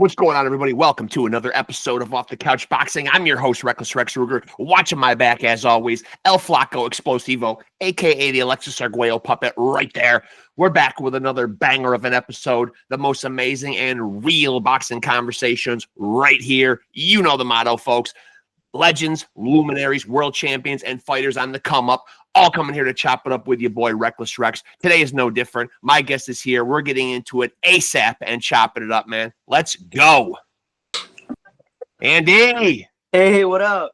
What's going on, everybody? Welcome to another episode of Off the Couch Boxing. I'm your host, Rexx Ruger. Watching my back, as always, El Flaco Explosivo, a.k.a. the Alexis Arguello puppet right there. We're back with another banger of an episode, the most amazing and real boxing conversations right here. You know the motto, folks. Legends, luminaries, world champions, and fighters on the come up, all coming here to chop it up with your boy, Reckless Rexx. Today is no different. My guest is here. We're getting into it ASAP and chopping it up, man. Let's go. Andy. Hey, what up?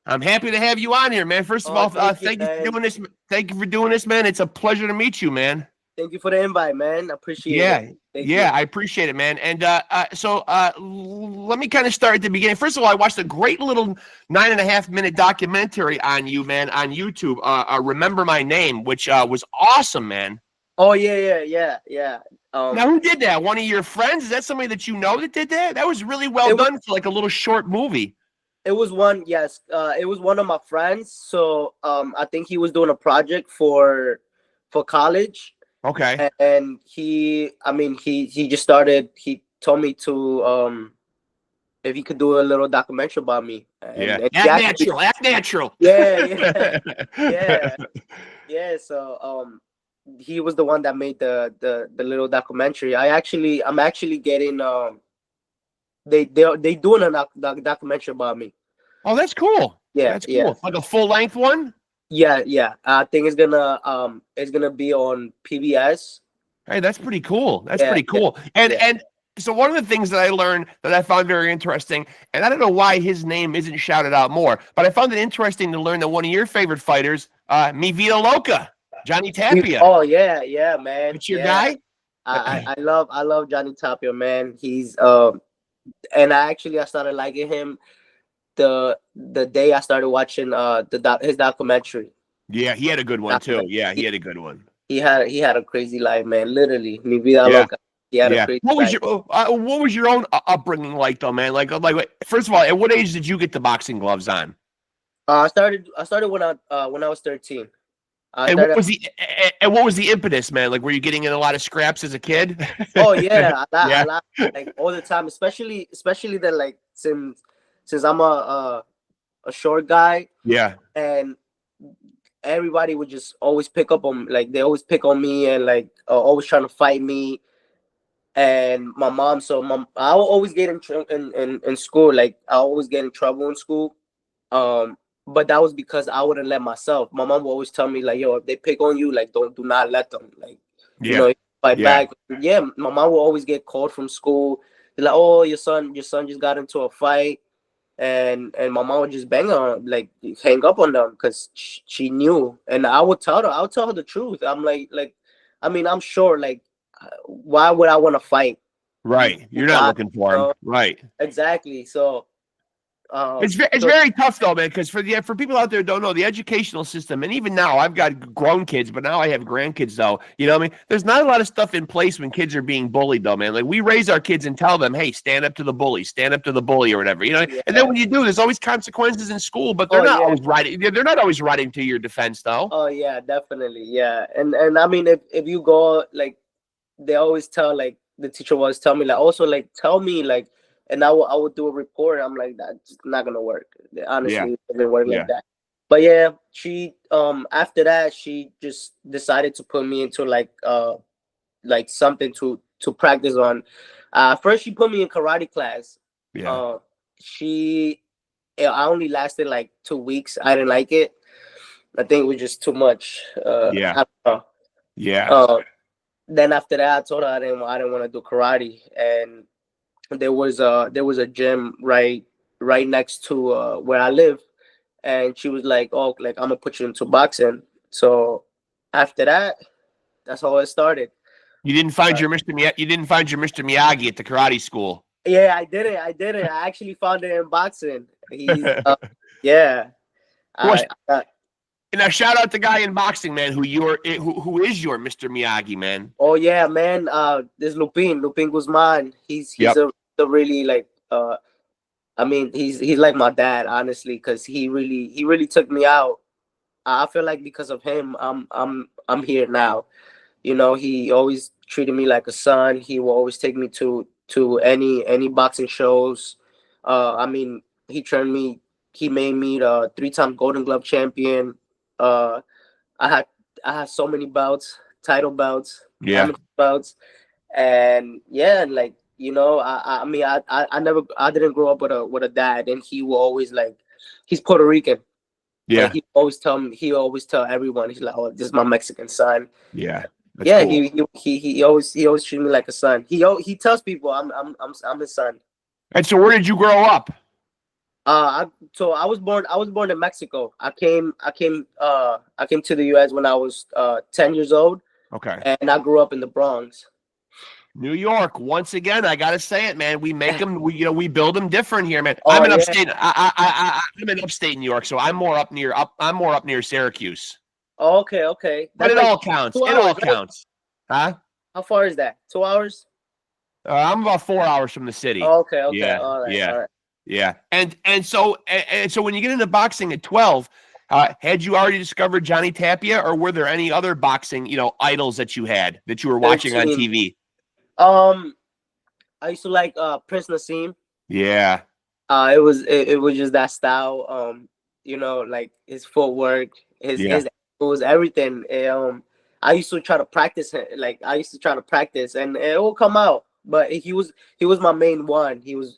I'm happy to have you on here, man. First of all, thank you for doing this. Thank you for doing this, man. It's a pleasure to meet you, man. Thank you for the invite, man. I appreciate it. I appreciate it, man. And so let me kind of start at the beginning. First of all, I watched a great little 9.5-minute documentary on you, man, on YouTube. Remember My Name, which was awesome, man. Oh yeah. Now, who did that? One of your friends? Is that somebody that you know that did that? That was really well done for like a little short movie. It was one, yes. It was one of my friends. So I think he was doing a project for college. Okay. And he just started. He told me to if he could do a little documentary about me. And act natural. Yeah. So he was the one that made the little documentary. I'm actually getting they doing a documentary about me. Oh, that's cool. Yeah, that's cool. Like a full length one. Yeah. I think it's gonna be on PBS. Hey, that's pretty cool. That's pretty cool. And so one of the things that I learned that I found very interesting, and I don't know why his name isn't shouted out more, but I found it interesting to learn that one of your favorite fighters, Mi Vida Loca, Johnny Tapia. Oh yeah, man. It's your guy. I love Johnny Tapia, man. He's and I started liking him the day I started watching his documentary. Yeah, he had a good one too. Yeah, he had a good one. He had a crazy life, man. Literally, Mi Vida Loca. He had a crazy life. What was your own upbringing like, though, man? Like, first of all, at what age did you get the boxing gloves on? I started when I was 13. What was the impetus, man? Like, were you getting in a lot of scraps as a kid? Oh yeah, a lot, like all the time. Especially that, like, since I'm a short guy. Yeah. And everybody would just always pick up on, like, they always pick on me and like always trying to fight me. And my mom, I will always get in school. Like, I always get in trouble in school. But that was because I wouldn't let myself. My mom would always tell me, like, yo, if they pick on you, like, do not let them. Like, fight back. Yeah, my mom would always get called from school. They're like, oh, your son just got into a fight. And my mom would just bang on, like, hang up on them because she knew. And I would tell her the truth. I'm like, I mean, I'm sure, like, why would I want to fight? Right. You're not looking for him. Right. Exactly. So it's very tough, though, man, because for people out there who don't know, the educational system, and even now, I've got grown kids, but now I have grandkids, though. You know what I mean? There's not a lot of stuff in place when kids are being bullied, though, man. Like, we raise our kids and tell them, hey, stand up to the bully, or whatever, you know? Yeah. And then when you do, there's always consequences in school, but they're not always riding. They're not always riding to your defense, though. Oh, yeah, definitely. Yeah. And I mean, if you go, like, they always tell, like, the teacher always tell me, like, also, like, tell me, like, and I would do a report. I'm like, that's not gonna work. Honestly, it didn't work like that. But yeah, she after that, she just decided to put me into like something to practice on. First, she put me in karate class. Yeah. I only lasted like 2 weeks. I didn't like it. I think it was just too much. I don't know. Yeah. Then after that, I told her I didn't want to do karate, and there was a gym right next to where I live, and she was like, "Oh, like, I'm gonna put you into boxing." So after that, that's how it started. You didn't find your Mr. Miyagi at the karate school. Yeah, I did it. I actually found it in boxing. He's yeah. Now, shout out the guy in boxing, man, who is your Mr. Miyagi, man. Oh yeah, man. There's Lupin Guzman. He's a really, like, I mean, he's like my dad, honestly, because he really took me out. I feel like because of him, I'm here now. You know, he always treated me like a son. He will always take me to to any boxing shows. I mean, he trained me. He made me the 3-time Golden Glove champion. I had so many bouts, title bouts, amateur bouts, and yeah, like, you know, I mean, I didn't grow up with a dad, and he will always, like, he's Puerto Rican. Yeah. And he always tell everyone, he's like, oh, this is my Mexican son. Yeah. Yeah, cool. he always treats me like a son. He tells people I'm his son. And so, where did you grow up? I was born in Mexico. I came to the U.S. when I was 10 years old. Okay. And I grew up in the Bronx. New York. Once again, I gotta say it, man. We make them. We build them different here, man. Oh, I'm in upstate. I'm in upstate New York, so I'm more up near Syracuse. Okay. But it all counts. It all counts. Huh? How far is that? 2 hours? I'm about 4 hours from the city. Okay. Yeah. All right. Yeah. And so when you get into boxing at 12, had you already discovered Johnny Tapia, or were there any other boxing, idols that you had that you were watching on TV? I used to like Prince Nassim. Yeah. It was just that style. Like his footwork, his ankles, everything. I used to try to practice it. Like, I used to try to practice, and it will come out. But he was my main one. He was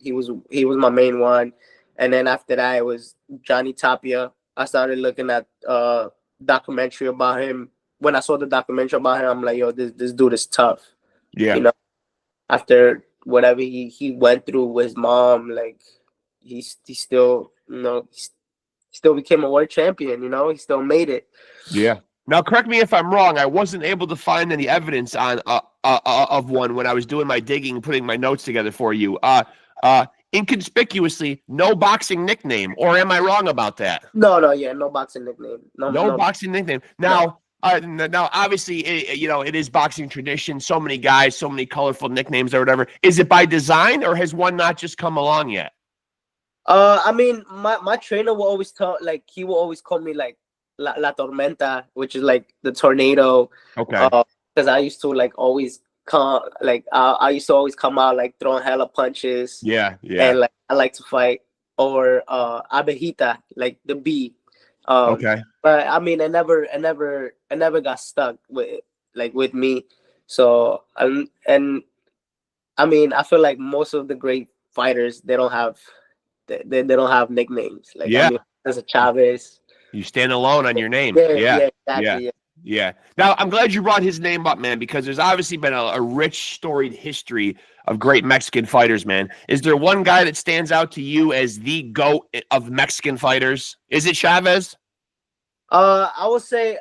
my main one. And then after that, it was Johnny Tapia. I started looking at documentary about him. When I saw the documentary about him, I'm like, yo, this dude is tough. Yeah. After whatever he went through with his mom, like, he still, still became a world champion. He still made it. Yeah. Now, correct me if I'm wrong. I wasn't able to find any evidence on of one when I was doing my digging, putting my notes together for you. Inconspicuously, no boxing nickname, or am I wrong about that? No, no boxing nickname. No boxing nickname. Now, now, obviously, it is boxing tradition. So many guys, so many colorful nicknames or whatever. Is it by design, or has one not just come along yet? I mean, my trainer will always he will always call me like La Tormenta, which is like the tornado. Okay. Because I used to always come, I used to always come out like throwing hella punches. Yeah. And I like to fight. Or Abejita, like the bee. Okay. But I mean, I never got stuck with me. So and I mean, I feel like most of the great fighters, they don't have nicknames. Like, I mean, there's a Chavez. You stand alone on your name. Yeah, exactly. Yeah. Now, I'm glad you brought his name up, man, because there's obviously been a rich, storied history of great Mexican fighters, man. Is there one guy that stands out to you as the GOAT of Mexican fighters? Is it Chavez? I would say,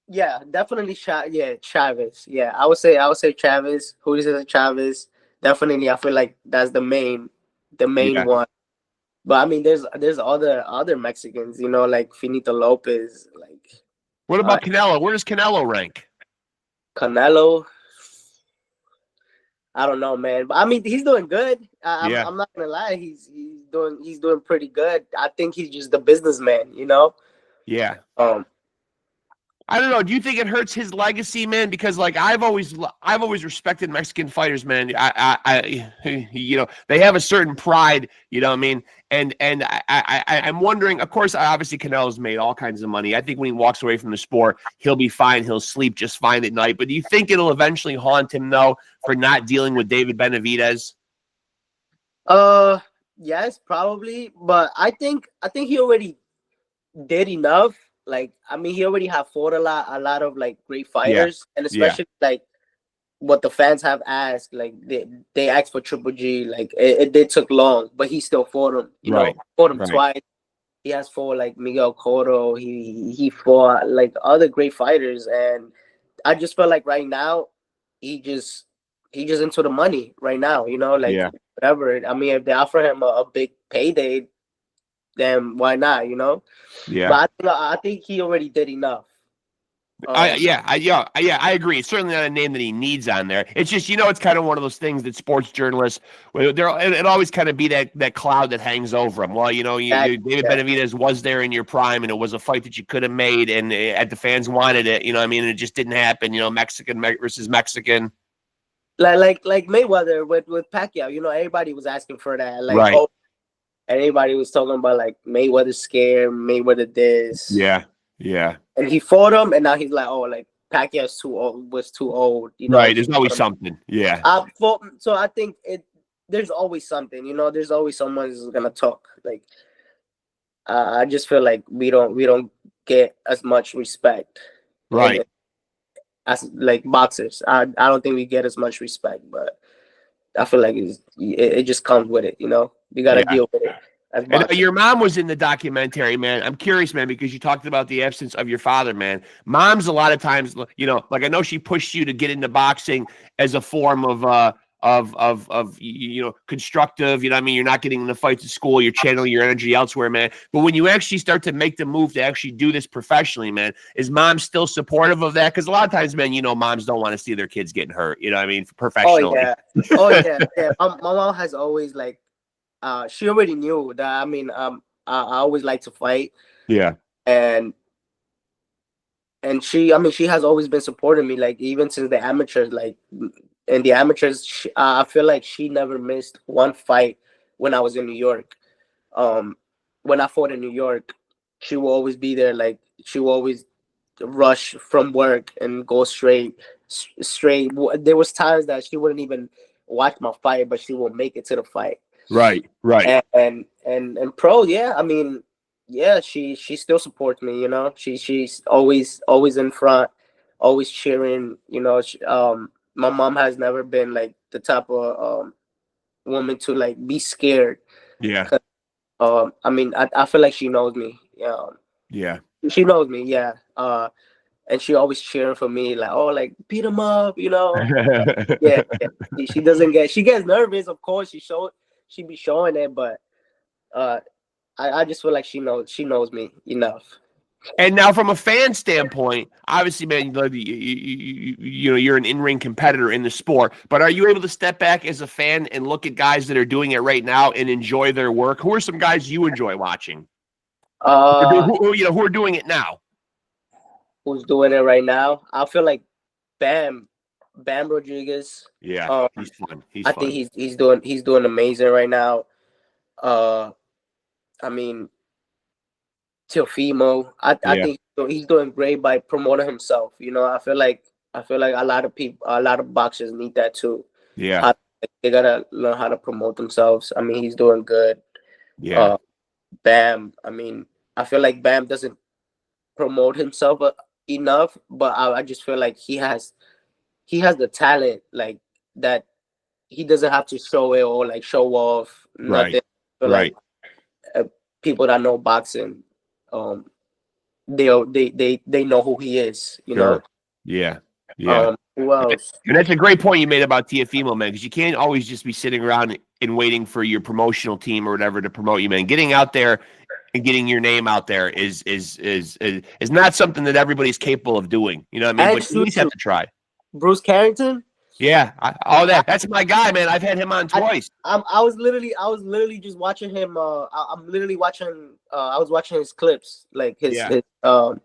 yeah, definitely Chavez. Yeah, I would say Chavez. Julio Chavez. Definitely, I feel like that's the main one. But I mean, there's other Mexicans, like Finito Lopez. Like, what about Canelo? Where does Canelo rank? Canelo, I don't know, man. But I mean, he's doing good. I'm not gonna lie, he's doing pretty good. I think he's just the businessman, Yeah. I don't know. Do you think it hurts his legacy, man? Because I've always respected Mexican fighters, man. I they have a certain pride. You know what I mean? And I'm wondering. Of course, obviously, Canelo's made all kinds of money. I think when he walks away from the sport, he'll be fine. He'll sleep just fine at night. But do you think it'll eventually haunt him though for not dealing with David Benavidez? Yes, probably. But I think he already did enough. Like, I mean, he already have fought a lot of great fighters, and especially what the fans have asked. Like, they asked for Triple G. Like, it did took long, but he still fought him. Fought him twice. He has fought Miguel Cotto. He fought other great fighters, and I just feel like right now he just into the money right now. Whatever. I mean, if they offer him a big payday, then why not? Yeah. But I think he already did enough. I agree. It's certainly not a name that he needs on there. It's just, it's kind of one of those things that sports journalists, it always kind of be that cloud that hangs over him. Well, David Benavidez was there in your prime, and it was a fight that you could have made, and the fans wanted it. And it just didn't happen. Mexican versus Mexican. like Mayweather with Pacquiao. You know, everybody was asking for that. Like, right. oh, everybody was talking about like Mayweather scared, Mayweather this. Yeah, yeah. And he fought him, and now he's like, oh, like Pacquiao's too old, was too old. You know, right. There's always something. Yeah. So I think there's always something. You know, there's always someone who's gonna talk. Like, I just feel like we don't get as much respect. Right. As like boxers, I don't think we get as much respect, but I feel like it just comes with it. You know, we gotta deal with it. And your mom was in the documentary, man. I'm curious, man, because you talked about the absence of your father, man. Mom's a lot of times, you know, like I know she pushed you to get into boxing as a form of you know, constructive. You know what I mean? You're not getting in the fights at school. You're channeling your energy elsewhere, man. But when you actually start to make the move to actually do this professionally, man, is mom still supportive of that? Because a lot of times, man, you know, moms don't want to see their kids getting hurt. You know what I mean? Professionally. Oh yeah. My mom has always like. She already knew that. I mean, I always like to fight. Yeah. And she, I mean, she has always been supporting me. Like even since the amateurs, like in the amateurs, I feel like she never missed one fight when I was in New York. When I fought in New York, she will always be there. Like she will always rush from work and go straight. There was times that she wouldn't even watch my fight, but she will make it to the fight. Right. And pro, yeah, I mean, yeah, she still supports me, you know. She's always in front, always cheering, you know. My mom has never been like the type of woman to like be scared. Yeah. I mean, I feel like she knows me. Yeah. She knows me, yeah. And she always cheering for me, like, oh, like beat him up, you know. yeah. She gets nervous, of course. She be showing it, but I just feel like she knows me enough. And now, from a fan standpoint, obviously, man, you know, you're an in-ring competitor in the sport. But are you able to step back as a fan and look at guys that are doing it right now and enjoy their work? Who are some guys you enjoy watching? Who are doing it now? Who's doing it right now? I feel like Bam Rodriguez. Yeah, he's fun. I think he's doing amazing right now. I mean, Teofimo. I think he's doing great by promoting himself. You know, I feel like a lot of boxers need that too. Yeah, they gotta learn how to promote themselves. I mean, he's doing good. Yeah. Bam. I mean, I feel like Bam doesn't promote himself enough, but I just feel like he has the talent, like that. He doesn't have to show it or like show off nothing. Right. Like, people that know boxing, they know who he is. You know. Yeah. Who else? And that's a great point you made about Teofimo, man, because you can't always just be sitting around and waiting for your promotional team or whatever to promote you, man. Getting out there and getting your name out there is not something that everybody's capable of doing. You know what I mean? But you at least have to try. Bruce Carrington. Yeah, that's my guy, man. I've had him on twice. I was literally just watching him. I'm literally watching. I was watching his clips, like his look.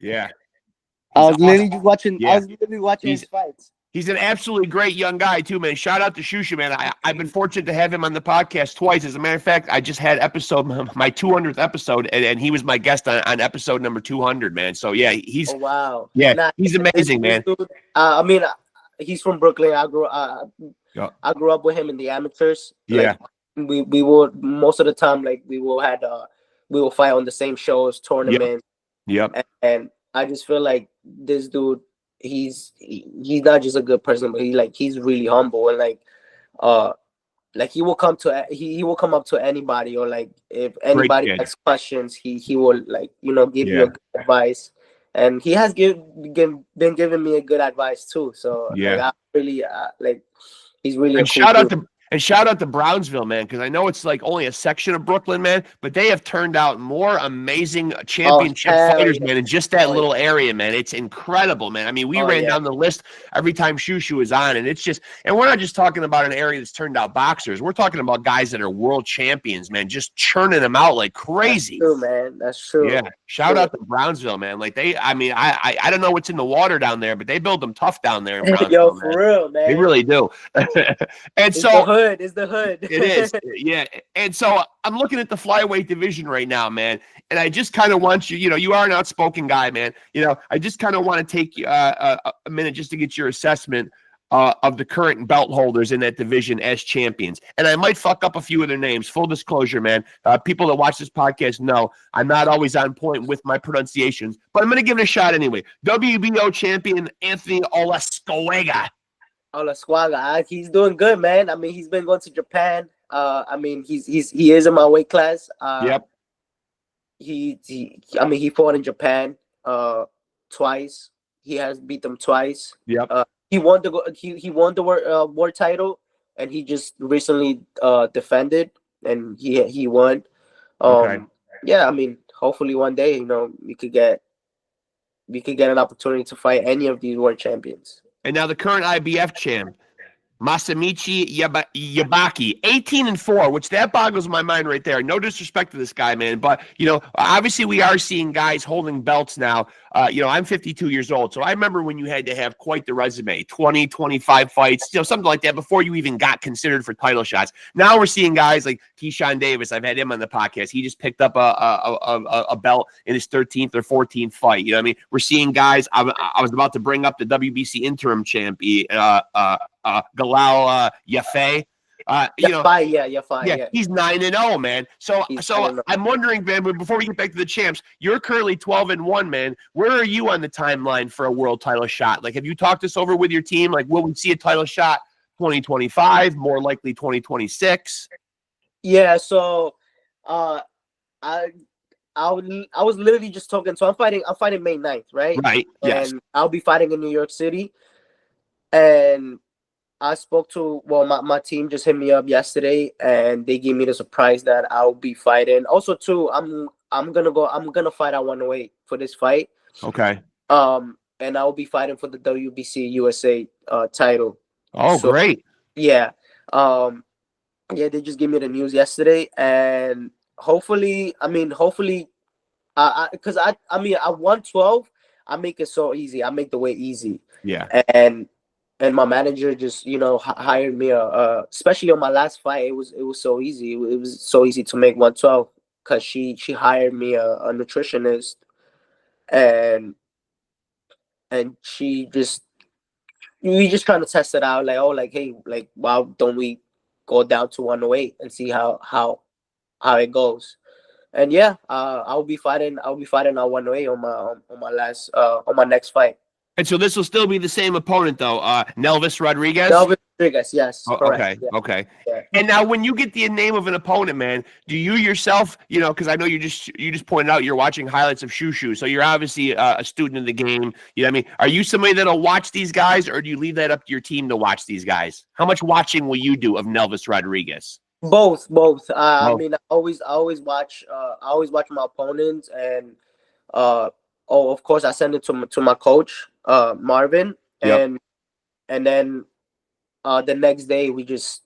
Yeah. I was literally just watching. Yeah. I was literally watching his fights. He's an absolutely great young guy too, man. Shout out to Shusha, man. I've been fortunate to have him on the podcast twice. As a matter of fact, I just had my 200th episode, and he was my guest on episode number 200, man. So yeah, he's he's amazing, man. Dude, I mean, he's from Brooklyn. I grew up with him in the amateurs. Yeah, like, we would most of the time we will fight on the same shows, tournaments. Yep. And I just feel like this dude. He's not just a good person, but he's really humble, and he will come up to anybody, or like if anybody asks questions, he will give you a good advice, and he has been giving me a good advice too. So I really he's really and shout out to And shout out to Brownsville, man, because I know it's like only a section of Brooklyn, man, but they have turned out more amazing championship fighters, man, in just that little area, man. It's incredible, man. I mean, we ran down the list every time Shushu is on, and it's just, and we're not just talking about an area that's turned out boxers. We're talking about guys that are world champions, man, just churning them out like crazy. That's true, man. That's true. Yeah. Shout out to Brownsville, man. Like I mean, I don't know what's in the water down there, but they build them tough down there in Brownsville. Yo, for real, man. They really do. And it's so the hood. It is. Yeah. And so I'm looking at the flyweight division right now, man. And I just kind of want you, you are an outspoken guy, man. I just kind of want to take a minute just to get your assessment of the current belt holders in that division as champions. And I might fuck up a few of their names. Full disclosure, man. People that watch this podcast know I'm not always on point with my pronunciations, but I'm going to give it a shot anyway. WBO champion Anthony Olascuaga. Olascuaga, he's doing good, man. I mean, he's been going to Japan. I mean, he is in my weight class. Yep. He fought in Japan twice. He has beat them twice. Yep. He won the world title, and he just recently defended, and he won. Okay. Yeah, I mean, hopefully one day, we could get an opportunity to fight any of these world champions. And now the current IBF champ, Masamichi Yabaki, 18-4, which that boggles my mind right there. No disrespect to this guy, man, but obviously we are seeing guys holding belts now. I'm 52 years old, so I remember when you had to have quite the resume, 20, 25 fights, something like that before you even got considered for title shots. Now we're seeing guys like Keyshawn Davis. I've had him on the podcast. He just picked up a belt in his 13th or 14th fight. You know what I mean? We're seeing guys. I was about to bring up the WBC interim champion, Galal Yafai. He's 9-0, man. So I'm wondering, man, before we get back to the champs, you're currently 12-1, man. Where are you on the timeline for a world title shot? Like, have you talked this over with your team? Like, will we see a title shot 2025, more likely 2026? Yeah. So, I was literally just talking. So I'm fighting May 9th, right? Right. Yes. And I'll be fighting in New York City, and I spoke to my team just hit me up yesterday, and they gave me the surprise that I'll be fighting. Also, too, I'm gonna fight at 108 for this fight. Okay. And I'll be fighting for the WBC USA title. Oh, so, great. Yeah. They just gave me the news yesterday, and hopefully, because at 112, I make it so easy. I make the weight easy. Yeah. And my manager just, hired me, especially on my last fight. It was so easy. It was so easy to make 112 because she hired me a nutritionist, and we just trying to test it out. Like, hey, like, why don't we go down to 108 and see how it goes? And yeah, I'll be fighting at 108 on my next fight. And so this will still be the same opponent, though. Nelvis Rodriguez? Nelvis Rodriguez, yes. Correct. Okay. Yeah. And now when you get the name of an opponent, man, do you yourself, because I know you just pointed out you're watching highlights of Shushu, so you're obviously a student of the game. You know what I mean? Are you somebody that'll watch these guys, or do you leave that up to your team to watch these guys? How much watching will you do of Nelvis Rodriguez? Both. I mean, I always watch my opponents, and of course I send it to my coach, Marvin, and then the next day we just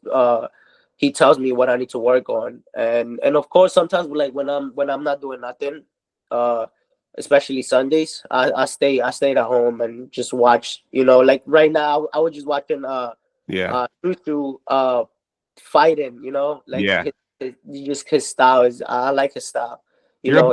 he tells me what I need to work on, and of course sometimes like when I'm not doing nothing, especially Sundays, I stay at home and just watch. Like right now I was just watching Shushu fighting. Like his style is, I like his style. You're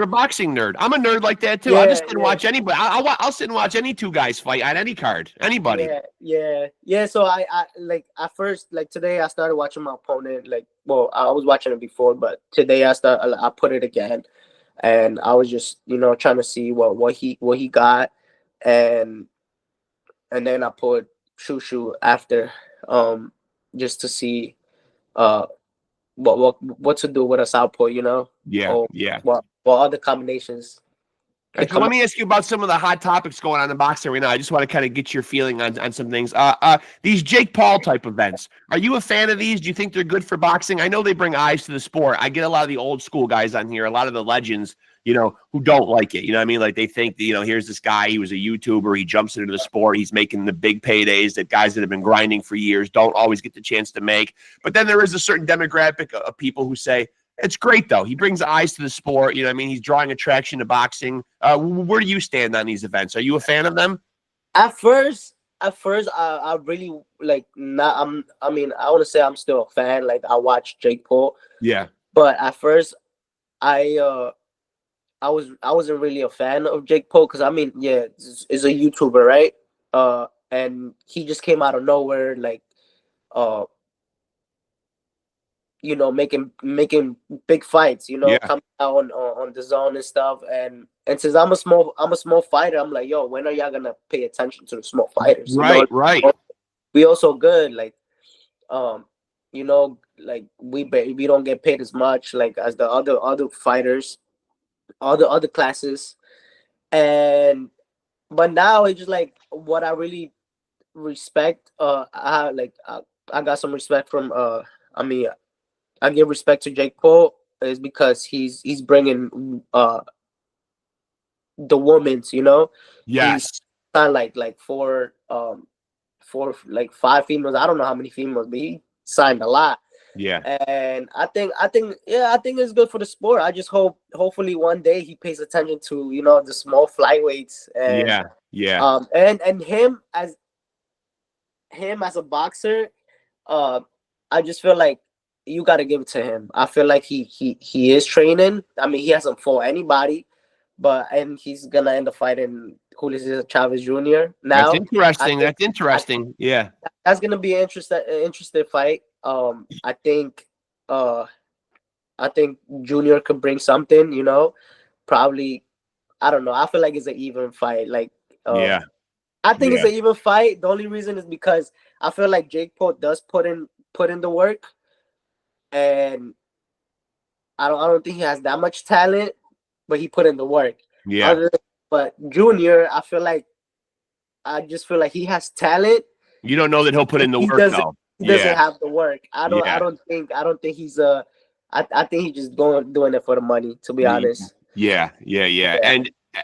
a boxing nerd. I'm a nerd like that too. I just didn't watch anybody. I'll sit and watch any two guys fight on any card. Anybody. Yeah. So I like at first, like today I started watching my opponent. Like, well, I was watching it before, but today I put it again, and I was just trying to see what he got, and then I put Shushu after, just to see what to do with a southpaw. Yeah. What other combinations. So let me ask you about some of the hot topics going on in boxing right now. I just want to kind of get your feeling on some things. These Jake Paul type events. Are you a fan of these? Do you think they're good for boxing? I know they bring eyes to the sport. I get a lot of the old school guys on here, a lot of the legends, who don't like it. You know what I mean? Like they think, here's this guy, he was a YouTuber, he jumps into the sport, he's making the big paydays that guys that have been grinding for years don't always get the chance to make. But then there is a certain demographic of people who say, it's great, though. He brings eyes to the sport. You know what I mean? He's drawing attraction to boxing. Where do you stand on these events? Are you a fan of them? At first, I really like not. I want to say I'm still a fan. Like I watched Jake Paul. Yeah. But at first, I wasn't really a fan of Jake Paul because is a YouTuber, right? And he just came out of nowhere, like, making big fights, coming out on the zone and stuff. And since I'm a small fighter, I'm like, yo, when are y'all gonna pay attention to the small fighters? Right. We also good, like, like we don't get paid as much like as the other fighters, all the other classes. But now it's just like what I really respect. I got some respect from I give respect to Jake Paul is because he's bringing the women's, Yes. He's signed like four like 5 females. I don't know how many females, but he signed a lot. Yeah. And I think it's good for the sport. I just hopefully one day he pays attention to, the small flyweights. And and him as a boxer, I just feel like you got to give it to him. I feel like he is training. I mean, he hasn't fought anybody, and he's gonna end up fighting Julio Chavez Jr. Now that's interesting. Yeah, that's gonna be an interesting fight. I think Junior could bring something. Probably. I don't know. I feel like it's an even fight. Like, I think it's an even fight. The only reason is because I feel like Jake Paul does put in the work. And I don't think he has that much talent, but he put in the work. Yeah. But Junior, I just feel like he has talent. You don't know that he'll put in the work though. He doesn't have the work. I don't think he's I think he's just doing it for the money, to be honest. Yeah.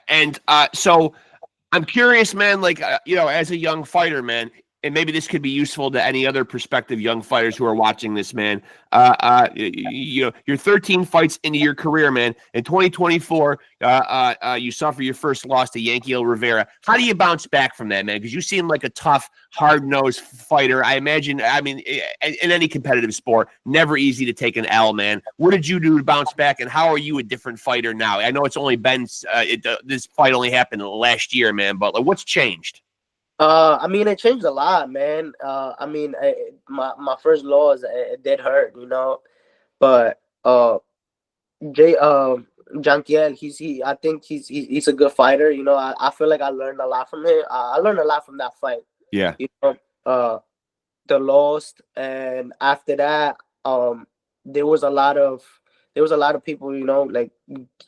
And so I'm curious, man, like as a young fighter, man, and maybe this could be useful to any other prospective young fighters who are watching this, man. You're 13 fights into your career, man. In 2024, you suffer your first loss to Yankee Rivera. How do you bounce back from that, man? Because you seem like a tough, hard-nosed fighter. I imagine, in any competitive sport, never easy to take an L, man. What did you do to bounce back, and how are you a different fighter now? I know it's only been this fight only happened last year, man, but what's changed? It changed a lot, man. My first loss, it did hurt, but Jankiel, I think he's a good fighter. I feel like I learned a lot from him. I learned a lot from that fight. Yeah. The loss, and after that, there was a lot of people, like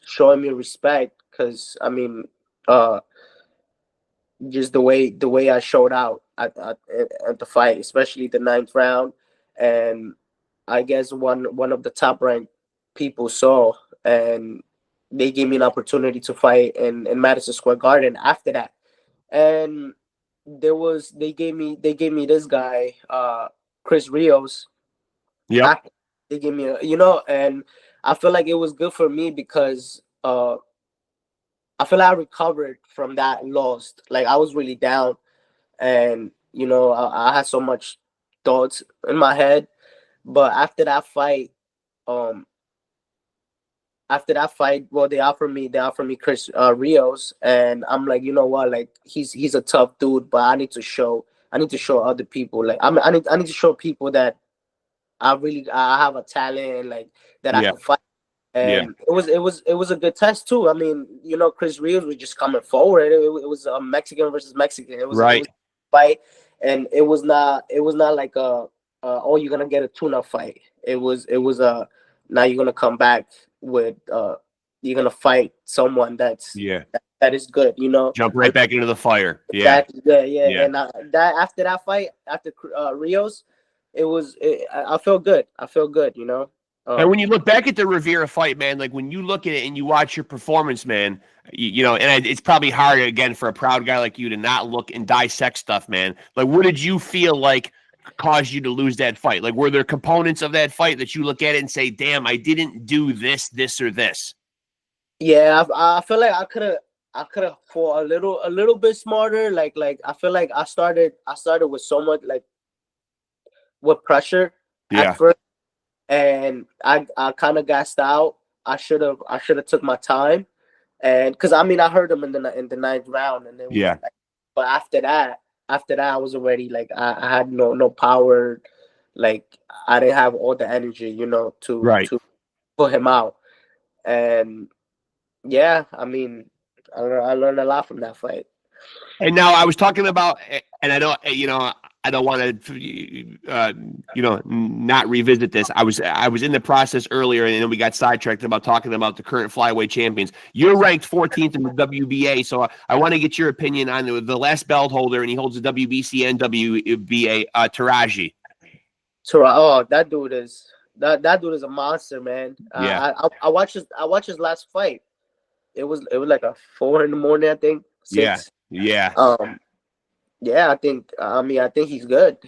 showing me respect because just the way I showed out at the fight, especially the 9th round, and I guess one of the top ranked people saw, and they gave me an opportunity to fight in Madison Square Garden after that, and they gave me this guy, Chris Rios. Yeah, they gave me and I feel like it was good for me because I feel like I recovered from that loss. Like I was really down, and I had so much thoughts in my head. But after that fight, well, they offered me Chris Rios, and I'm like, you know what, like he's a tough dude, but I need to show other people, like I need to show people that I have a talent, like that I can fight. And it was a good test too. Chris Rios was just coming forward. It was a Mexican versus Mexican. It was a fight, and it was not like oh, you're gonna get a tune-up fight. It was now you're gonna come back with you're gonna fight someone that's that is good. You know, jump right back into the fire. Exactly. Yeah. And that after that fight, after Rios, I feel good. I feel good. You know. And when you look back at the Rivera fight, man, like when you look at it and you watch your performance, man, you know, and it's probably hard again for a proud guy like you to not look and dissect stuff, man. Like, what did you feel like caused you to lose that fight? Like, were there components of that fight that you look at it and say, "Damn, I didn't do this, this, or this"? Yeah, I feel like I could have fought a little bit smarter. Like I feel like I started with so much like with pressure at first, and I kind of gassed out. I should have took my time, and because I mean I heard him in the ninth round, and then but after that I was already like I had no power, like I didn't have all the energy, you know, to put him out, and yeah, I mean I learned a lot from that fight. And now I was talking about, and I don't, you know, I don't want to, you know, not revisit this. I was in the process earlier, and then we got sidetracked about talking about the current flyweight champions. You're ranked 14th in the WBA, so I want to get your opinion on the last belt holder, and he holds the WBC and WBA, Taraji. Oh, that dude is a monster, man. Yeah. I watched his last fight. It was like a 4 a.m, I think. 6. Yeah. Yeah, I think he's good.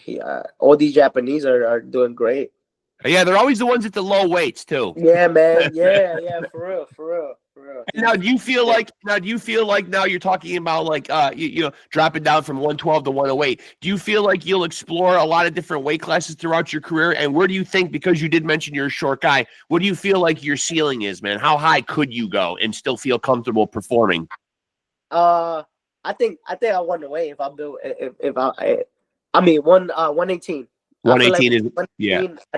All these Japanese are doing great. Yeah, they're always the ones at the low weights too. Yeah, man. Yeah, for real. Now, do you feel like now you're talking about like you know, dropping down from 112 to 108? Do you feel like you'll explore a lot of different weight classes throughout your career? And where do you think, because you did mention you're a short guy, what do you feel like your ceiling is, man? How high could you go and still feel comfortable performing? I think I won the weight if I build if I mean 118. 118 is I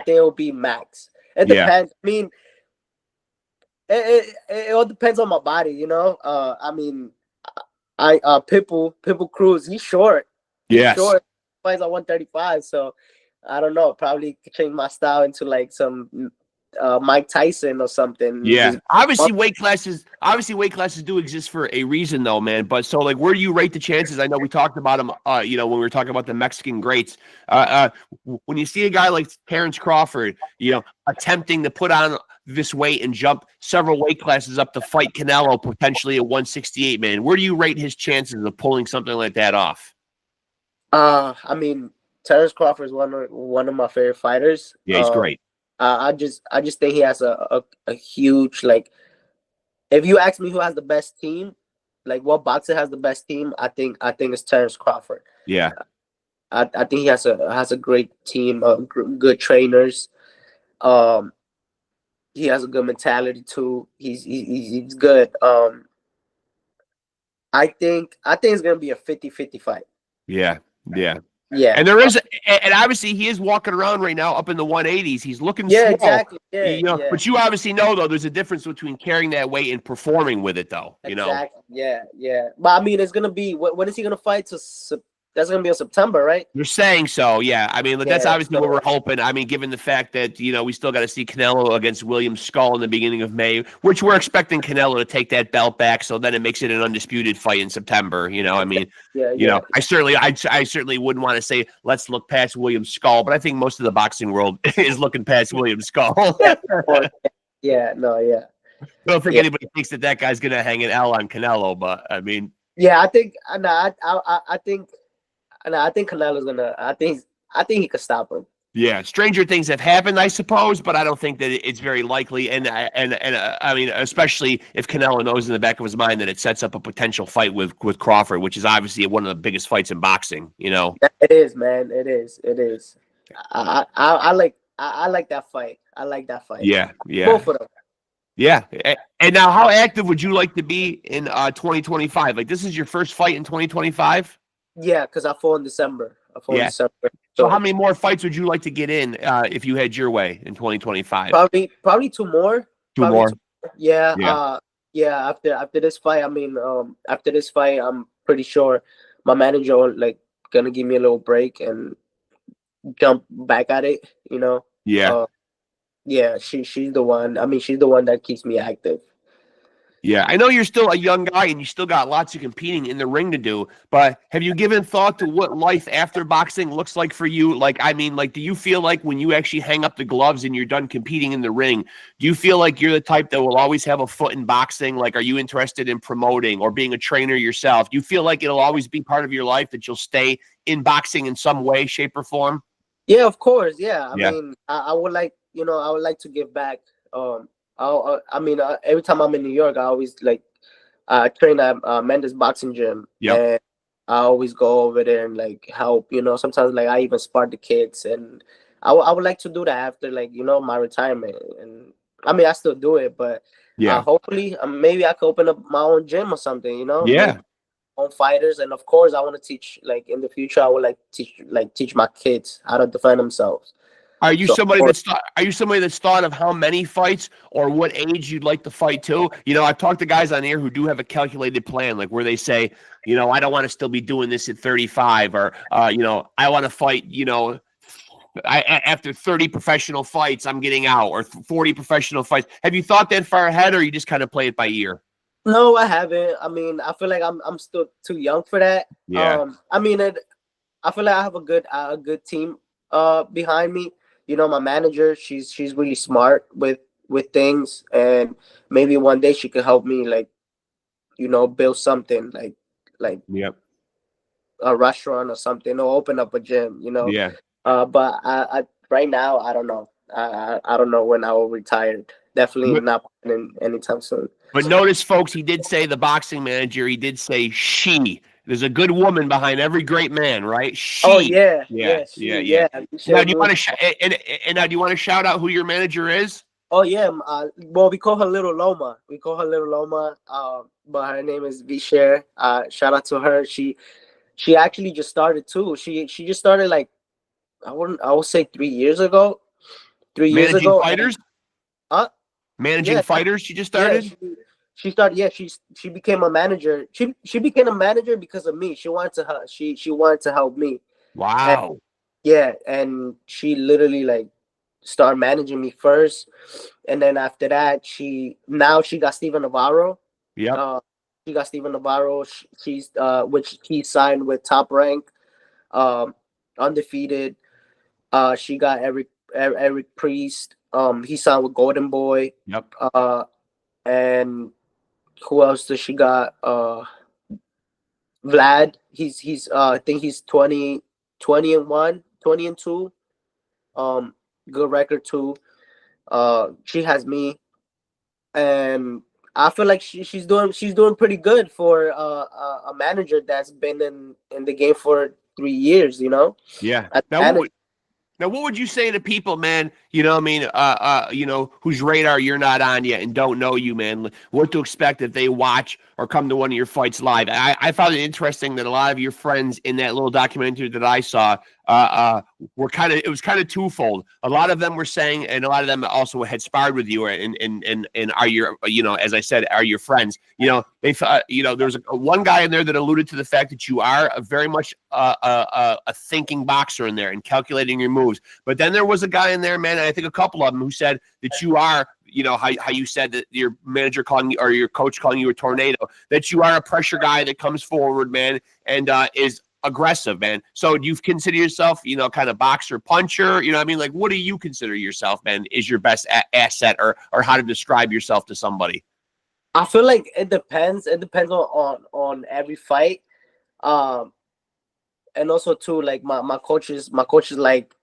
think it'll be max. It depends. I mean, it all depends on my body, you know. I mean, Pitbull Cruz, he's short. Yes. Short. Fights at 135, so I don't know. Probably change my style into like some Mike Tyson or something. Yeah, obviously weight classes do exist for a reason, though, man. But so, like, where do you rate the chances? I know we talked about them, you know, when we were talking about the Mexican greats. When you see a guy like Terrence Crawford, you know, attempting to put on this weight and jump several weight classes up to fight Canelo potentially at 168, man, where do you rate his chances of pulling something like that off? I mean, Terrence Crawford is one of my favorite fighters. Yeah, he's great. I just think he has a huge, like, if you ask me who has the best team, like what boxer has the best team, I think it's Terrence Crawford. Yeah. I think he has a great team of good trainers. He has a good mentality too. He's good. I think it's gonna be a 50-50 fight. Yeah. Yeah, and there is, and obviously he is walking around right now up in the 180s. He's looking small. Exactly. Yeah, you know, but you obviously know though there's a difference between carrying that weight and performing with it, though. You know. Yeah. But I mean, it's gonna be when is he gonna fight? That's gonna be in September, right? You're saying so, yeah. I mean, that's obviously what we're hoping. I mean, given the fact that, you know, we still got to see Canelo against William Skull in the beginning of May, which we're expecting Canelo to take that belt back, so then it makes it an undisputed fight in September. You know, I mean, you know, I certainly wouldn't want to say let's look past William Skull, but I think most of the boxing world is looking past William Skull. I don't think anybody thinks that guy's gonna hang an L on Canelo, but I mean, I think Canelo's gonna. I think he could stop him. Yeah, stranger things have happened, I suppose, but I don't think that it's very likely. And I mean, especially if Canelo knows in the back of his mind that it sets up a potential fight with Crawford, which is obviously one of the biggest fights in boxing. You know, it is, man. It is. I like that fight. I like that fight. Yeah. Both of them. Yeah. And now, how active would you like to be in 2025? Like, this is your first fight in 2025? Yeah, because I fought in December. So how many more fights would you like to get in if you had your way in 2025? Probably two more. Two more. Yeah. After this fight, I mean, I'm pretty sure my manager like gonna give me a little break and jump back at it. You know. Yeah. Yeah. She's the one. I mean, she's the one that keeps me active. Yeah, I know you're still a young guy and you still got lots of competing in the ring to do, but have you given thought to what life after boxing looks like for you? Like, I mean, like, do you feel like when you actually hang up the gloves and you're done competing in the ring, do you feel like you're the type that will always have a foot in boxing? Like, are you interested in promoting or being a trainer yourself? Do you feel like it'll always be part of your life that you'll stay in boxing in some way, shape, or form? Yeah, of course. Yeah. I mean, I would like, I would like to give back. I mean, every time I'm in New York, I always like train at Mendes Boxing Gym. Yeah. And I always go over there and like help. Sometimes like I even spar the kids, and I would like to do that after like my retirement. And I mean, I still do it, but hopefully maybe I could open up my own gym or something. Yeah. Like, on fighters, and of course I want to teach, like in the future I would like teach my kids how to defend themselves. Are you somebody that's thought of how many fights or what age you'd like to fight to? I've talked to guys on here who do have a calculated plan, like where they say, I don't want to still be doing this at 35, or I want to fight, after 30 professional fights I'm getting out, or 40 professional fights. Have you thought that far ahead, or you just kind of play it by ear? No, I haven't. I mean, I feel like I'm still too young for that. Yeah. I mean, I feel like I have a good team behind me. My manager, she's really smart with things, and maybe one day she could help me, like, build something like yep. a restaurant or something, or open up a gym. Yeah. But I right now I don't know. I don't know when I will retire. Definitely not anytime soon. But notice, folks, he did say the boxing manager. He did say she. There's a good woman behind every great man, right? She. Oh yeah. Now, do you want to shout out who your manager is? Oh yeah. Well, we call her Little Loma. But her name is Visher. Shout out to her. She actually just started too. She just started like I would say 3 years ago. 3 years Managing ago. Fighters? Managing fighters. She just started. Yeah, she started. Yeah, she became a manager. She became a manager because of me. She wanted to help me. Wow. And she literally like started managing me first, and then after that, she got Steven Navarro. Yeah. She got Steven Navarro. She's which he signed with Top Rank, undefeated. She got Eric Priest. He signed with Golden Boy. Yep. And who else does she got? Vlad. He's I think he's 20-1, 20-2. Good record too. She has me, and I feel like she's doing pretty good for a manager that's been in the game for 3 years. Yeah. Now, what would you say to people, man, whose radar you're not on yet and don't know you, man, what to expect if they watch or come to one of your fights live? I found it interesting that a lot of your friends in that little documentary that I saw it was kind of twofold. A lot of them were saying, and a lot of them also had sparred with you and are your, as I said, are your friends. They thought, there's one guy in there that alluded to the fact that you are very much a thinking boxer in there and calculating your moves. But then there was a guy in there, man, and I think a couple of them, who said that you are, how you said that your manager calling you, or your coach calling you a tornado, that you are a pressure guy that comes forward, man, and is aggressive, man. So do you consider yourself, kind of boxer puncher? Like, what do you consider yourself, man, is your best asset, or how to describe yourself to somebody? I feel like it depends. It depends on every fight. And also too, like my coaches like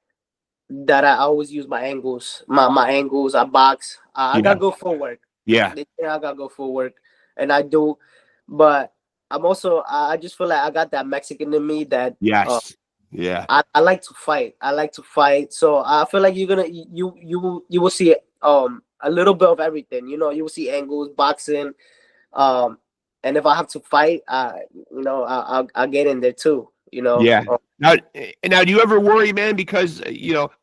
that. I always use my angles. My angles. I box. I gotta go full work. Yeah. I gotta go full work, and I do. But I'm also. I just feel like I got that Mexican in me. That yes. Yeah. I like to fight. So I feel like you will see a little bit of everything. You will see angles, boxing, and if I have to fight, I'll get in there too. Yeah. Now, do you ever worry, man? Because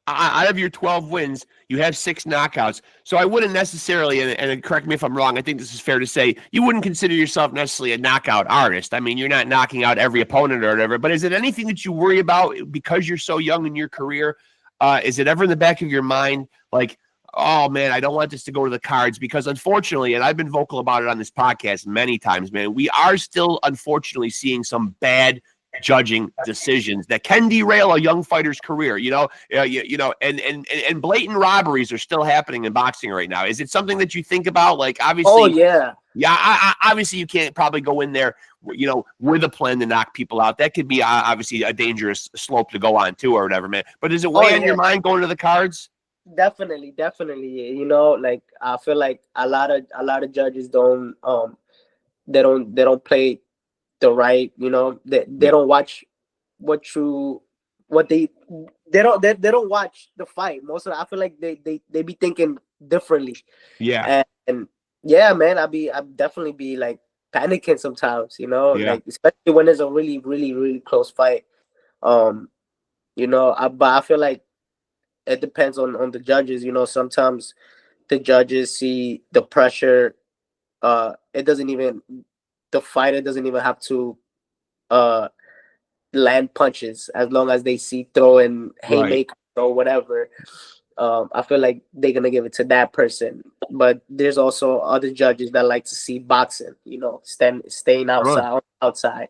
out of your 12 wins, you have 6 knockouts. So I wouldn't necessarily, and correct me if I'm wrong, I think this is fair to say, you wouldn't consider yourself necessarily a knockout artist. I mean, you're not knocking out every opponent or whatever. But is it anything that you worry about because you're so young in your career? Is it ever in the back of your mind, like, oh man, I don't want this to go to the cards because unfortunately, and I've been vocal about it on this podcast many times, man, we are still unfortunately seeing some bad judging decisions that can derail a young fighter's career, and blatant robberies are still happening in boxing right now. Is it something that you think about? Like, obviously, oh yeah, obviously you can't probably go in there, with a plan to knock people out. That could be obviously a dangerous slope to go on too, or whatever, man. But is it weigh on your mind going to the cards? Definitely. Like I feel like a lot of judges don't they don't play the right, they don't watch they don't watch the fight. Most of I feel like they be thinking differently. Yeah. And yeah, man, I definitely be like panicking sometimes, like especially when there's a really, really, really close fight. But I feel like it depends on the judges. Sometimes the judges see the pressure. The fighter doesn't even have to land punches as long as they see throwing haymakers or whatever. I feel like they're gonna give it to that person. But there's also other judges that like to see boxing, staying outside.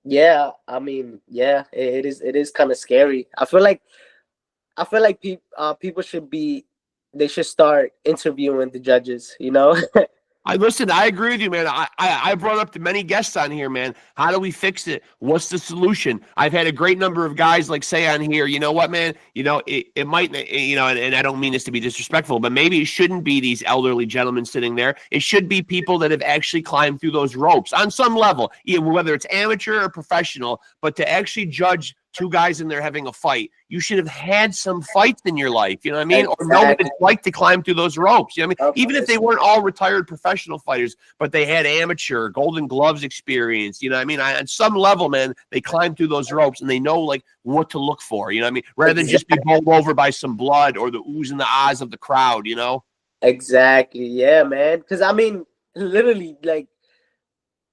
Yeah, I mean, yeah, it is kind of scary. I feel like people should start interviewing the judges, I agree with you, man. I brought up to many guests on here, man. How do we fix it? What's the solution? I've had a great number of guys like say on here, you know what, man? It might, and I don't mean this to be disrespectful, but maybe it shouldn't be these elderly gentlemen sitting there. It should be people that have actually climbed through those ropes on some level, whether it's amateur or professional, but to actually judge two guys in there having a fight, you should have had some fights in your life, you know what I mean? Exactly. Or know what it's like to climb through those ropes. You know what I mean? Even if they weren't all retired professional fighters, but they had amateur, Golden Gloves experience, you know what I mean? On some level, man, they climbed through those ropes and they know like what to look for, you know what I mean? Rather than just be bowled over by some blood or the oohs and the ahs of the crowd, Exactly. Yeah, man. Because I mean, literally, like,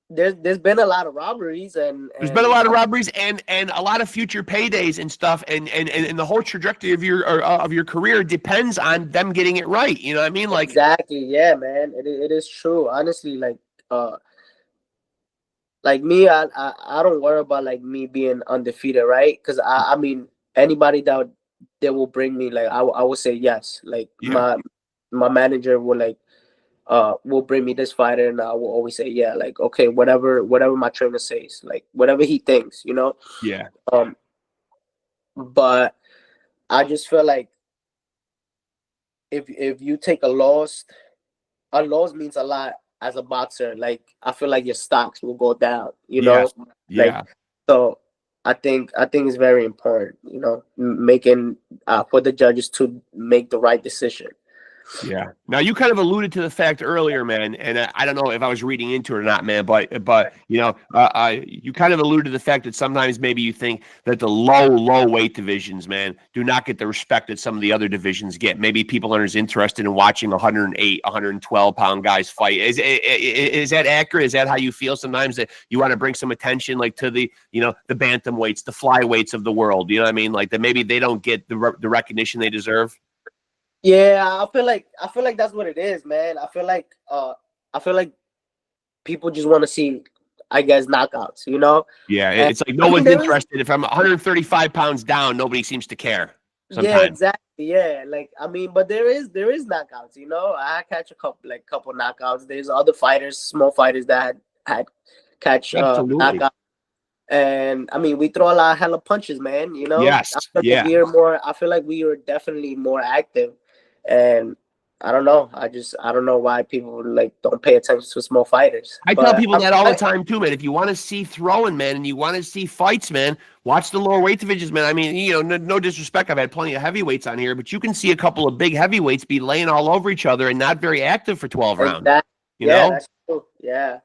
there's been a lot of robberies and there's been a lot of robberies and a lot of future paydays and stuff and the whole trajectory of your career depends on them getting it right. You know what I mean? Like exactly, yeah, man. It is true. Honestly, like me, I don't worry about like me being undefeated, right? Because I mean anybody that will bring me, like I will say yes. Like my manager will bring me this fighter and I will always say, yeah, like, okay, whatever my trainer says, like whatever he thinks, Yeah. But I just feel like if you take a loss means a lot as a boxer. Like I feel like your stocks will go down, Yeah. Like, so I think it's very important, making for the judges to make the right decision. Yeah. Now you kind of alluded to the fact earlier, man, and I don't know if I was reading into it or not, man, but you kind of alluded to the fact that sometimes maybe you think that the low weight divisions, man, do not get the respect that some of the other divisions get. Maybe people aren't as interested in watching 108, 112 pound guys fight. Is that accurate? Is that how you feel sometimes, that you want to bring some attention like to the the bantamweights, the flyweights of the world? You know what I mean? Like that maybe they don't get the recognition they deserve. Yeah, I feel like that's what it is, man. I feel like people just want to see, I guess, knockouts, Yeah, it's like no one's interested. If I'm 135 pounds down, nobody seems to care. Sometimes. Yeah, exactly. Yeah, like I mean, but there is knockouts, I catch a couple knockouts. There's other fighters, small fighters that had catch knockouts. And I mean, we throw a lot of hella punches, man. Yes. I feel like we are definitely more active. And I don't know. I don't know why people like don't pay attention to small fighters. I tell people that all the time too, man. If you want to see throwing, man, and you want to see fights, man, watch the lower weight divisions, man. I mean, no disrespect. I've had plenty of heavyweights on here, but you can see a couple of big heavyweights be laying all over each other and not very active for 12 rounds. That's true. Yeah.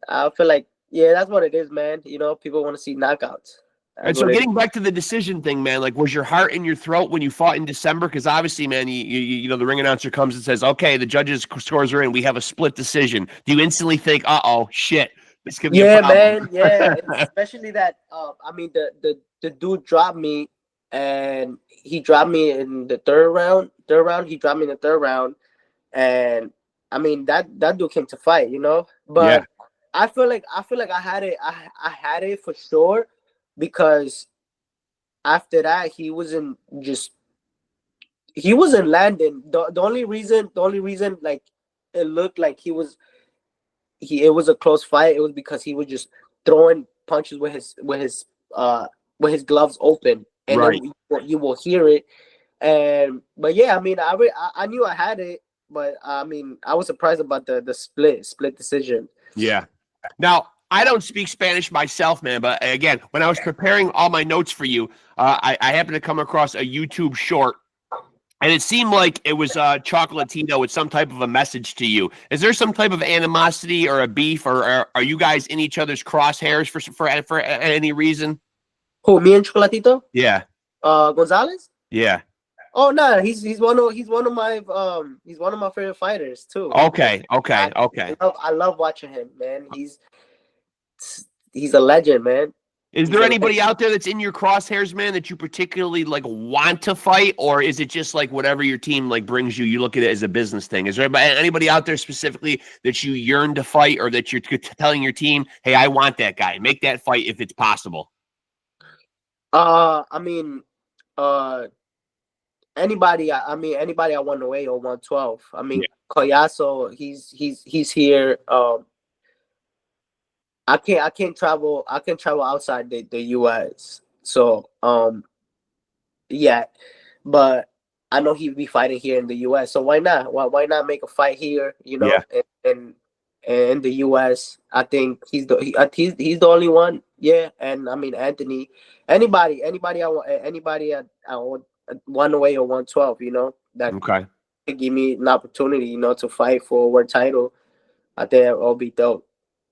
I feel like that's what it is, man. People want to see knockouts. And so getting back to the decision thing, man, like was your heart in your throat when you fought in December? Because obviously, man, the ring announcer comes and says, okay, the judges' scores are in. We have a split decision. Do you instantly think, uh-oh, shit, this could be a problem? Man, yeah. Especially that, I mean, the dude dropped me and he dropped me in the third round. He dropped me in the third round, and I mean that dude came to fight, you know. But I feel like I had it. I had it for sure, because after that he wasn't landing. The only reason like it looked like it was a close fight, it was because he was just throwing punches with his gloves open, and then you will hear it. But yeah, I mean, I knew I had it, but I mean, I was surprised about the split decision. Yeah. Now, I don't speak Spanish myself, man, but again, when I was preparing all my notes for you, I happened to come across a YouTube short, and it seemed like it was Chocolatito with some type of a message to you. Is there some type of animosity or a beef, or are you guys in each other's crosshairs for any reason? Who, me and Chocolatito? Yeah. Gonzalez? Yeah. Oh no, he's one of my favorite fighters too. Okay. I love watching him, man. He's a legend, man. Is there anybody out there that's in your crosshairs, man, that you particularly like want to fight, or is it just like whatever your team like brings you, you look at it as a business thing? Is there anybody out there specifically that you yearn to fight, or that you're telling your team, hey, I want that guy, make that fight if it's possible? I mean, anybody I want to weigh or 112. I mean, Collazo, he's here. I can't travel outside the US. So yeah, but I know he'd be fighting here in the US. So why not? Why not make a fight here, you know, in the US? I think he's the only one. Yeah, and I mean, Anthony, anybody I want one away or 112, you know, that could give me an opportunity, you know, to fight for a world title. I think that'll be dope.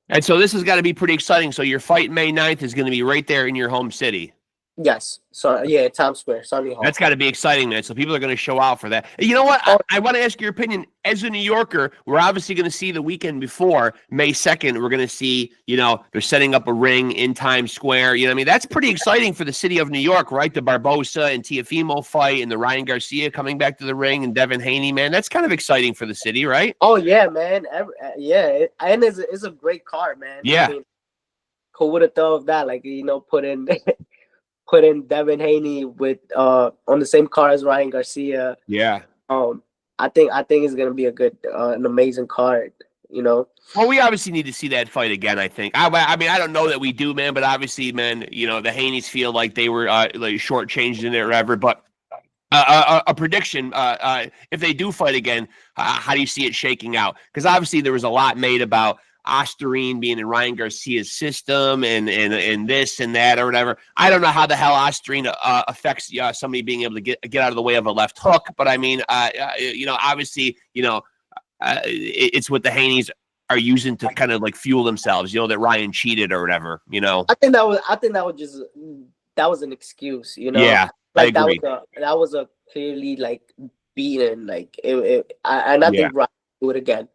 And so this has got to be pretty exciting. So your fight May 9th is going to be right there in your home city. Yes. So yeah, Times Square, Sunny Hall. That's got to be exciting, man. So people are going to show out for that. You know what? I want to ask your opinion. As a New Yorker, we're obviously going to see the weekend before May 2nd. We're going to see, you know, they're setting up a ring in Times Square. You know what I mean? That's pretty exciting for the city of New York, right? The Barbosa and Teofimo fight, and the Ryan Garcia coming back to the ring, and Devin Haney, man. That's kind of exciting for the city, right? Oh yeah, man. Yeah, and it's a great card, man. Yeah. I mean, who would have thought of that? Like, you know, put in Devin Haney with on the same card as Ryan Garcia. Yeah. I think it's gonna be a good, an amazing card. You know. Well, we obviously need to see that fight again. I think. I mean, I don't know that we do, man. But obviously, man, you know, the Haneys feel like they were like shortchanged in it or whatever. But a prediction: if they do fight again, how do you see it shaking out? Because obviously, there was a lot made about Osterine being in Ryan Garcia's system and this and that or whatever. I don't know how the hell Osterine affects somebody being able to get out of the way of a left hook. But I mean, you know, obviously, you know, it's what the Haneys are using to kind of like fuel themselves. You know, that Ryan cheated or whatever. You know, I think that was an excuse. You know, yeah, like I agree. that was a clearly like beaten. Like I think Ryan will do it again.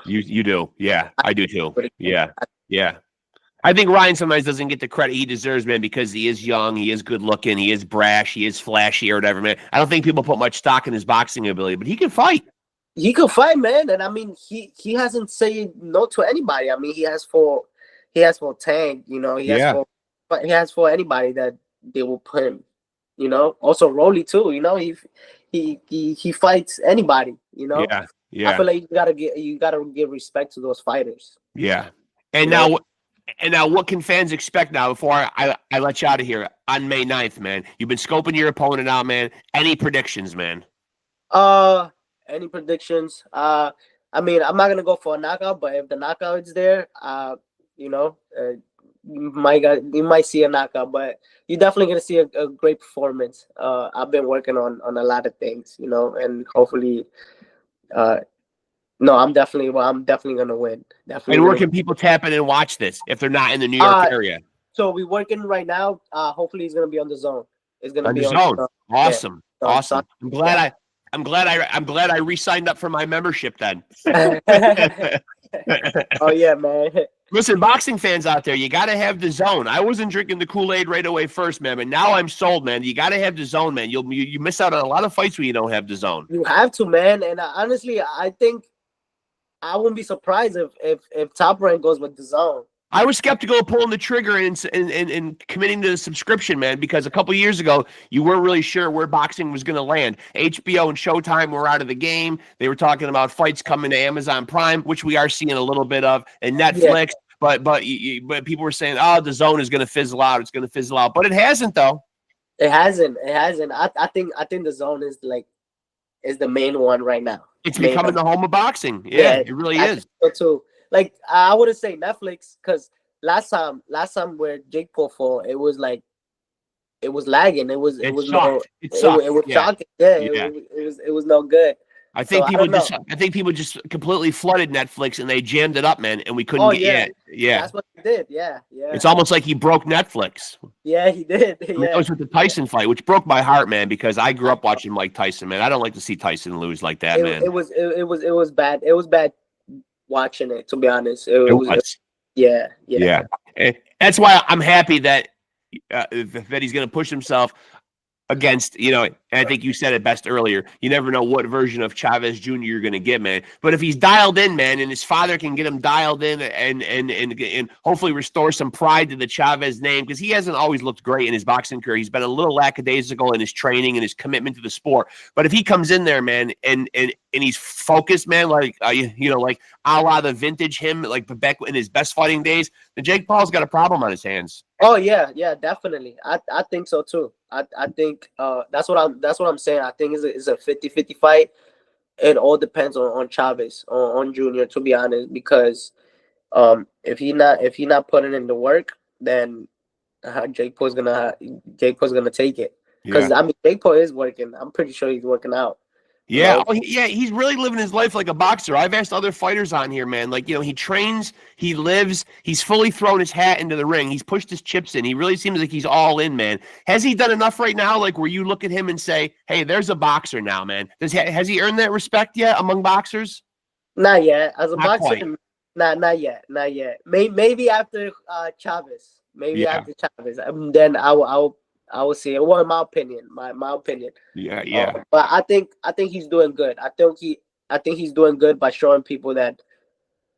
You do. Yeah, I do too. Yeah. I think Ryan sometimes doesn't get the credit he deserves, man, because he is young, he is good looking, he is brash, he is flashy or whatever, man. I don't think people put much stock in his boxing ability, but he can fight. He can fight, man. And I mean, he hasn't said no to anybody. I mean, he has for Tank, you know, he has for anybody that they will put him, you know. Also Rolly too, you know, he fights anybody, you know. Yeah. I feel like you gotta give respect to those fighters. Yeah. And now what can fans expect now before I let you out of here on May 9th, man? You've been scoping your opponent out, man. Any predictions, man? Any predictions? I mean, I'm not gonna go for a knockout, but if the knockout is there, you know, you might see a knockout, but you're definitely gonna see a great performance. I've been working on a lot of things, you know, and hopefully, no, I'm definitely gonna win. Definitely. And where can people tap in and watch this if they're not in the New York area? So we're working right now. Hopefully, it's gonna be on the Zone. It's gonna be on the Zone. Awesome, yeah. Awesome. I'm glad I re-signed up for my membership then. Oh yeah, man. Listen, boxing fans out there, you got to have the zone. I wasn't drinking the Kool-Aid right away first, man, but now I'm sold, man. You got to have the zone, man. You miss out on a lot of fights when you don't have the zone. You have to, man. And honestly, I think I wouldn't be surprised if Top Rank goes with the zone. I was skeptical of pulling the trigger and committing to the subscription, man, because a couple years ago, you weren't really sure where boxing was going to land. HBO and Showtime were out of the game. They were talking about fights coming to Amazon Prime, which we are seeing a little bit of, and Netflix. Yeah. But people were saying, oh, the zone is going to fizzle out. It's going to fizzle out. But it hasn't, though. It hasn't. I think the zone is the main one right now. It's becoming the home of boxing. Yeah, it really is. So too. Like, I wouldn't say Netflix, because last time where Jake Paul fought, it was like, it was lagging. It was shocking. Yeah, it was no good. I think people just completely flooded Netflix and they jammed it up, man, and we couldn't get it. Yeah. That's what he did. Yeah. It's almost like he broke Netflix. Yeah, he did. Yeah. That was with the Tyson fight, which broke my heart, man, because I grew up watching Mike Tyson, man. I don't like to see Tyson lose like that, man. It was bad. It was bad watching it, to be honest. It was. Yeah. And that's why I'm happy that he's going to push himself against, and I think you said it best earlier. You never know what version of Chavez Jr. you're going to get, man. But if he's dialed in, man, and his father can get him dialed in and hopefully restore some pride to the Chavez name, because he hasn't always looked great in his boxing career. He's been a little lackadaisical in his training and his commitment to the sport. But if he comes in there, man, and he's focused, man, like like a la the vintage him, like back in his best fighting days, then Jake Paul's got a problem on his hands. Oh yeah, definitely. I think so too. I think that's what I'm saying. I think it's a 50-50 fight. It all depends on Chavez, on Junior, to be honest, because if he not putting in the work, then Jake Paul's gonna take it. Because I mean, Jake Paul is working. I'm pretty sure he's working out. Yeah, he's really living his life like a boxer. I've asked other fighters on here, man. Like, he trains, he lives, he's fully thrown his hat into the ring. He's pushed his chips in. He really seems like he's all in, man. Has he done enough right now, like, where you look at him and say, hey, there's a boxer now, man? Has he earned that respect yet among boxers? Not yet. As a boxer, not yet. Maybe after Chavez. After Chavez. Then I would say, well, in my opinion, my opinion. Yeah. But I think he's doing good. I think he's doing good by showing people that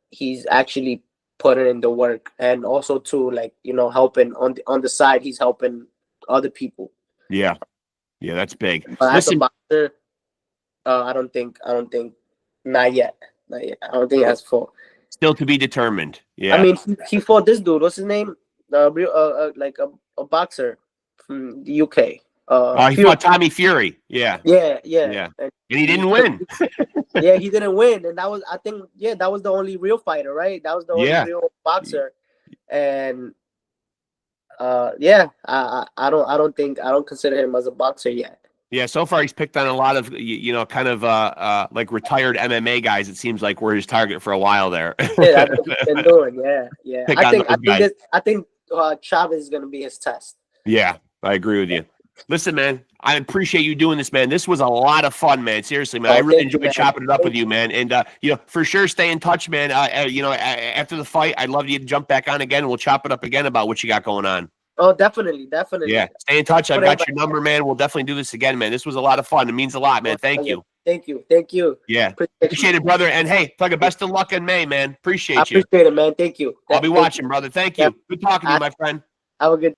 he's actually putting in the work, and also too, like, helping on the side. He's helping other people. Yeah, that's big. But listen, as a boxer, I don't think. Not yet. I don't think he has fought. Still to be determined. Yeah. I mean, he fought this dude. What's his name? Like a boxer from the UK. He fought Tommy Fury. Yeah. And he didn't win. Yeah, he didn't win, and that was, I think, that was the only real fighter, right? That was the only real boxer, and I don't consider him as a boxer yet. Yeah, so far he's picked on a lot of kind of like retired MMA guys. It seems like were his target for a while there. Yeah, that's what he's been doing. Yeah. I think Chavez is gonna be his test. Yeah, I agree with you. Listen, man, I appreciate you doing this, man. This was a lot of fun, man. Seriously, man. I really enjoyed chopping it up with you, man. And, for sure, stay in touch, man. After the fight, I'd love you to jump back on again, and we'll chop it up again about what you got going on. Oh, definitely. Yeah, stay in touch. I've got your number, man. We'll definitely do this again, man. This was a lot of fun. It means a lot, man. Thank you. Thank you. Yeah, appreciate it, brother. And, hey, Tugga, best of luck in May, man. Appreciate you. I appreciate it, man. Thank you. I'll be watching, brother. Thank you. Yeah. Good talking to you, my friend. Have a good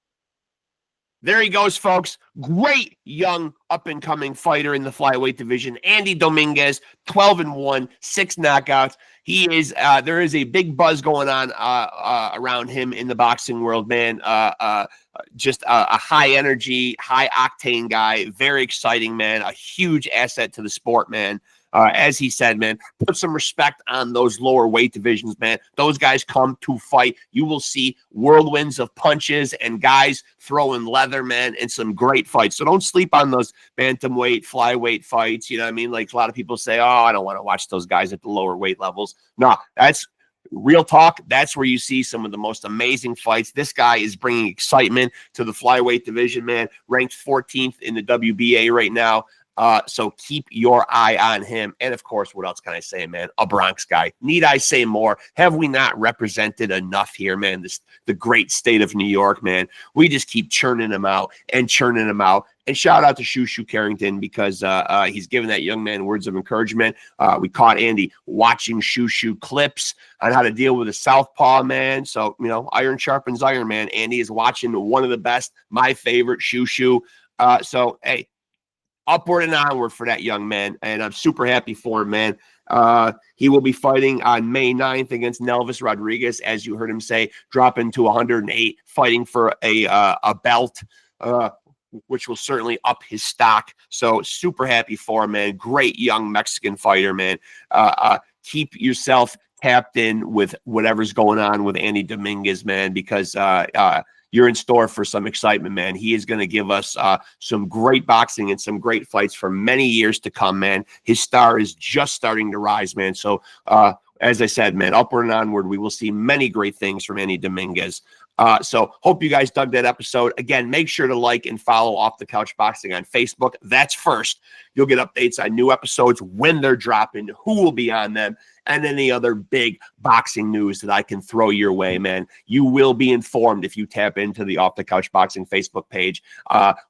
There he goes, folks. Great young up-and-coming fighter in the flyweight division. Andy Dominguez, 12-1, 6 knockouts. He is. There is a big buzz going on around him in the boxing world, man. Just a high-energy, high-octane guy. Very exciting, man. A huge asset to the sport, man. As he said, man, put some respect on those lower weight divisions, man. Those guys come to fight. You will see whirlwinds of punches and guys throwing leather, man, and some great fights. So don't sleep on those bantamweight, flyweight fights. You know what I mean? Like a lot of people say, oh, I don't want to watch those guys at the lower weight levels. No, that's real talk. That's where you see some of the most amazing fights. This guy is bringing excitement to the flyweight division, man. Ranked 14th in the WBA right now. So keep your eye on him. And of course, what else can I say, man? A Bronx guy. Need I say more? Have we not represented enough here, man? The great state of New York, man. We just keep churning them out and churning them out. And shout out to Shoo Carrington because he's giving that young man words of encouragement. We caught Andy watching Shoo clips on how to deal with a southpaw, man. So, iron sharpens iron, man. Andy is watching one of the best, my favorite, Shoo. So, hey, upward and onward for that young man. And I'm super happy for him, man. He will be fighting on May 9th against Nelvis Rodriguez, as you heard him say, dropping to 108, fighting for a belt, which will certainly up his stock. So super happy for him, man. Great young Mexican fighter, man. Keep yourself tapped in with whatever's going on with Andy Dominguez, man, because you're in store for some excitement, man. He is going to give us some great boxing and some great fights for many years to come, man. His star is just starting to rise, man. So, as I said, man, upward and onward, we will see many great things from Andy Dominguez. So hope you guys dug that episode. Again, make sure to like and follow Off the Couch Boxing on Facebook. That's first. You'll get updates on new episodes, when they're dropping, who will be on them, and any other big boxing news that I can throw your way, man. You will be informed if you tap into the Off the Couch Boxing Facebook page,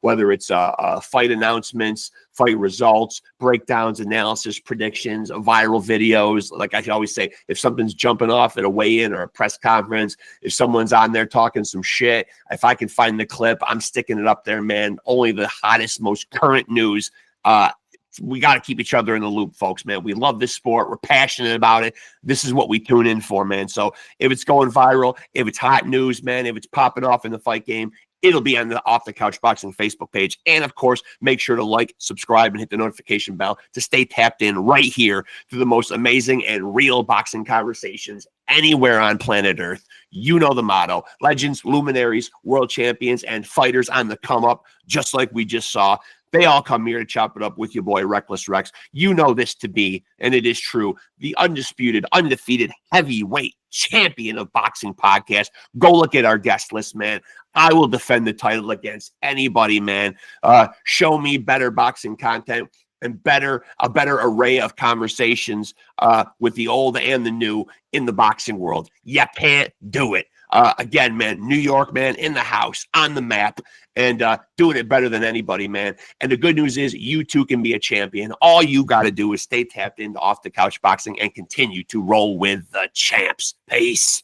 whether it's fight announcements, fight results, breakdowns, analysis, predictions, viral videos. Like I always say, if something's jumping off at a weigh-in or a press conference, if someone's on there talking some shit, if I can find the clip, I'm sticking it up there, man. Only the hottest, most current news. We got to keep each other in the loop, folks, man. We love this sport. We're passionate about it. This is what we tune in for, man. So if it's going viral, if it's hot news, man, if it's popping off in the fight game, it'll be on the Off the Couch Boxing Facebook page. And, of course, make sure to like, subscribe, and hit the notification bell to stay tapped in right here to the most amazing and real boxing conversations anywhere on planet Earth. You know the motto. Legends, luminaries, world champions, and fighters on the come up, just like we just saw. They all come here to chop it up with your boy, Reckless Rex. You know this to be, and it is true, the undisputed, undefeated heavyweight champion of boxing podcast. Go look at our guest list, man. I will defend the title against anybody, man. Show me better boxing content and a better array of conversations with the old and the new in the boxing world. You can't do it. Again, man, New York, man, in the house, on the map, and doing it better than anybody, man. And the good news is you too can be a champion. All you got to do is stay tapped into Off the Couch Boxing and continue to roll with the champs. Peace.